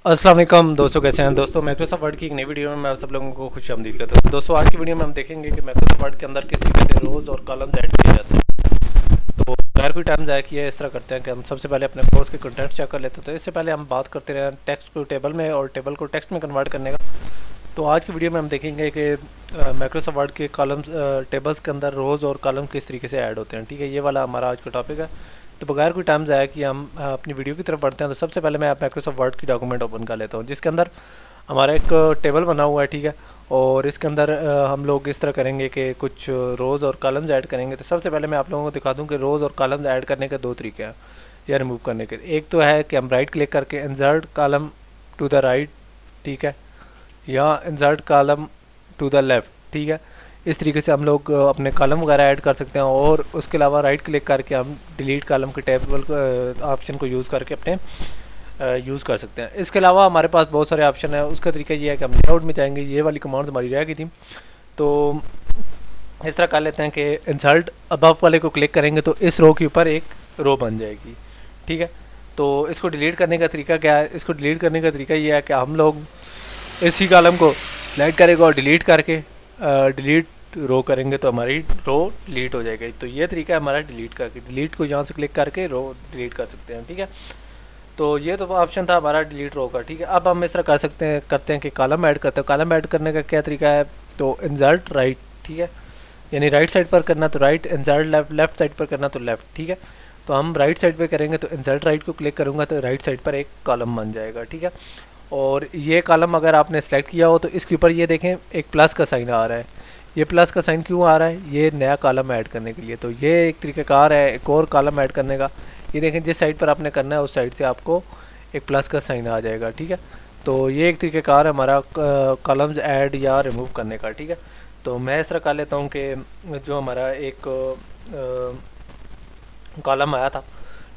अस्सलाम वालेकुम दोस्तों, कैसे हैं दोस्तों। माइक्रोसॉफ्ट वर्ड की एक नई वीडियो में मैं आप सब लोगों को खुशामदीद करता हूं। दोस्तों, आज की वीडियो में हम देखेंगे कि माइक्रोसॉफ्ट वर्ड के अंदर किस तरीके से रोज़ और कॉलम्स ऐड किए जाते हैं। तो बगैर कोई टाइम ज़ाया किए इस तरह करते हैं कि हम सबसे पहले अपने कोर्स के कंटेंट्स चेक कर लेते हैं। तो इससे पहले हम बात करते रहे टेक्स्ट को टेबल में और टेबल को टेक्स्ट में कन्वर्ट करने का। तो आज की वीडियो में हम देखेंगे कि माइक्रोसॉफ्ट वर्ड के कॉलम्स टेबल्स के अंदर रोज़ और कॉलम किस तरीके से ऐड होते हैं। ठीक है, ये वाला हमारा आज का टॉपिक है। तो बगैर कोई टाइम ज़ाया कि हम अपनी वीडियो की तरफ बढ़ते हैं। तो सबसे पहले मैं माइक्रोसॉफ्ट वर्ड की डॉक्यूमेंट ओपन कर लेता हूँ, जिसके अंदर हमारा एक टेबल बना हुआ है। ठीक है, और इसके अंदर हम लोग इस तरह करेंगे कि कुछ रोज़ और कॉलम्स ऐड करेंगे। तो सबसे पहले मैं आप लोगों को दिखा दूँ कि रोज़ और कॉलम्स ऐड करने के दो तरीके हैं या रिमूव करने के। एक तो है कि हम राइट क्लिक करके insert column to the right, ठीक है, या insert column to the left. ठीक है, इस तरीके से हम लोग अपने कॉलम वगैरह ऐड कर सकते हैं। और उसके अलावा राइट क्लिक करके हम डिलीट कॉलम के टेबल ऑप्शन को यूज़ करके अपने यूज़ कर सकते हैं। इसके अलावा हमारे पास बहुत सारे ऑप्शन है। उसका तरीका ये है कि हम लेआउट में जाएंगे। ये वाली कमांड्स हमारी रह गई थी, तो इस तरह कर लेते हैं कि इंसर्ट अबव वाले को क्लिक करेंगे तो इस रो के ऊपर एक रो बन जाएगी। ठीक है, तो इसको डिलीट करने का तरीका क्या है? इसको डिलीट करने का तरीका ये है कि हम लोग इसी कॉलम को सिलेक्ट करेंगे और डिलीट करके डिलीट रो करेंगे तो हमारी रो डिलीट हो जाएगी। तो ये तरीका है हमारा डिलीट करके। डिलीट को यहाँ से क्लिक करके रो डिलीट कर सकते हैं। ठीक है, तो ये तो ऑप्शन था हमारा डिलीट रो का। ठीक है, अब हम इस तरह करते हैं कि कॉलम ऐड करते हैं। कॉलम ऐड करने का क्या तरीका है? तो इंसर्ट राइट, ठीक है, यानी राइट साइड पर करना तो right, insert left, left side पर करना तो लेफ्ट। ठीक है, तो हम राइट साइड पर करेंगे तो इंसर्ट राइट को क्लिक करूँगा तो राइट साइड पर एक कॉलम बन जाएगा। ठीक है, और ये कॉलम अगर आपने सेलेक्ट किया हो तो इसके ऊपर ये देखें एक प्लस का साइन आ रहा है। ये प्लस का साइन क्यों आ रहा है? ये नया कॉलम ऐड करने के लिए। तो ये एक तरीक़ाकार है एक और कॉलम ऐड करने का। ये देखें जिस साइड पर आपने करना है उस साइड से आपको एक प्लस का साइन आ जाएगा। ठीक है, तो ये एक तरीक़ाकार है हमारा कॉलम्स ऐड या रिमूव करने का। ठीक है, तो मैं इस तरह कर लेता हूँ कि जो हमारा एक कॉलम आया था,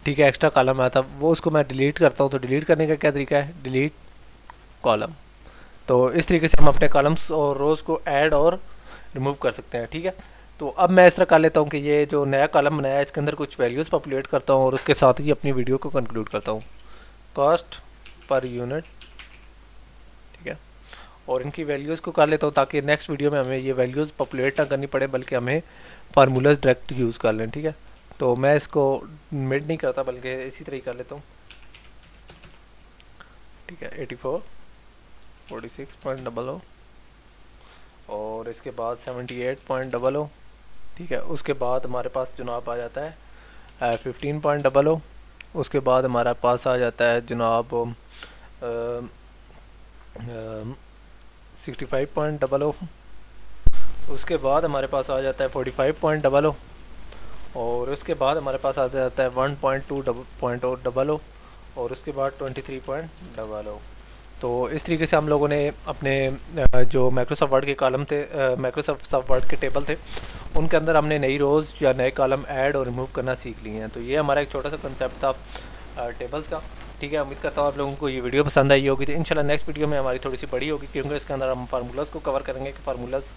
ठीक है, एक्स्ट्रा कॉलम आया था, वो उसको मैं डिलीट करता हूँ। तो डिलीट करने का क्या तरीका है? Delete column. तो इस तरीके से हम अपने कॉलम्स और रोज़ को ऐड और रिमूव कर सकते हैं। ठीक है, तो अब मैं इस तरह कर लेता हूँ कि ये जो नया कॉलम बनाया है इसके अंदर कुछ वैल्यूज़ पॉपुलेट करता हूँ और उसके साथ ही अपनी वीडियो को कंक्लूड करता हूँ। कॉस्ट पर यूनिट, ठीक है, और इनकी वैल्यूज़ को कर लेता हूँ ताकि नेक्स्ट वीडियो में हमें ये वैल्यूज़ पॉपुलेट ना करनी पड़े बल्कि हमें फार्मूलाज डायरेक्ट यूज़ कर लें। ठीक है, तो मैं इसको मिड नहीं करता बल्कि इसी तरह ही कर लेता हूँ। ठीक है, 84 46.00 और इसके बाद 78.00। ठीक है, उसके बाद हमारे पास जनाब आ जाता है 15.00। उसके बाद हमारा पास आ जाता है जनाब 65.00। उसके बाद हमारे पास आ जाता है 45.00 और उसके बाद हमारे पास आ जाता है 1.2.00 और उसके बाद 23.00। तो इस तरीके से हम लोगों ने अपने जो माइक्रोसॉफ्ट वर्ड के कॉलम थे, माइक्रोसॉफ्ट वर्ड के टेबल थे, उनके अंदर हमने नई रोज़ या नए कॉलम ऐड और रिमूव करना सीख लिए हैं। तो ये हमारा एक छोटा सा कंसेप्ट था टेबल्स का। ठीक है, उम्मीद करता हूँ आप लोगों को ये वीडियो पसंद आई होगी। तो इंशाल्लाह नेक्स्ट वीडियो में हमारी थोड़ी सी बड़ी होगी क्योंकि इसके अंदर हम फार्मूलाज़ को कवर करेंगे कि फार्मूलाज़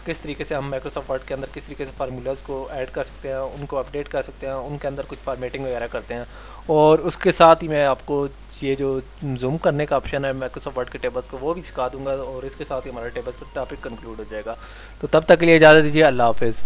किस तरीके से हम माइक्रोसॉफ्ट वर्ड के अंदर किस तरीके से फार्मूलाज़ को ऐड कर सकते हैं, उनको अपडेट कर सकते हैं, उनके अंदर कुछ फॉर्मेटिंग वगैरह करते हैं। और उसके साथ ही मैं आपको ये जो जूम करने का ऑप्शन है माइक्रोसॉफ्ट वर्ड के टेबल्स को वो भी सिखा दूंगा और इसके साथ ही हमारा टेबल्स का टॉपिक कंक्लूड हो जाएगा। तो तब तक के लिए इजाज़त दीजिए। अल्लाह हाफ़िज़।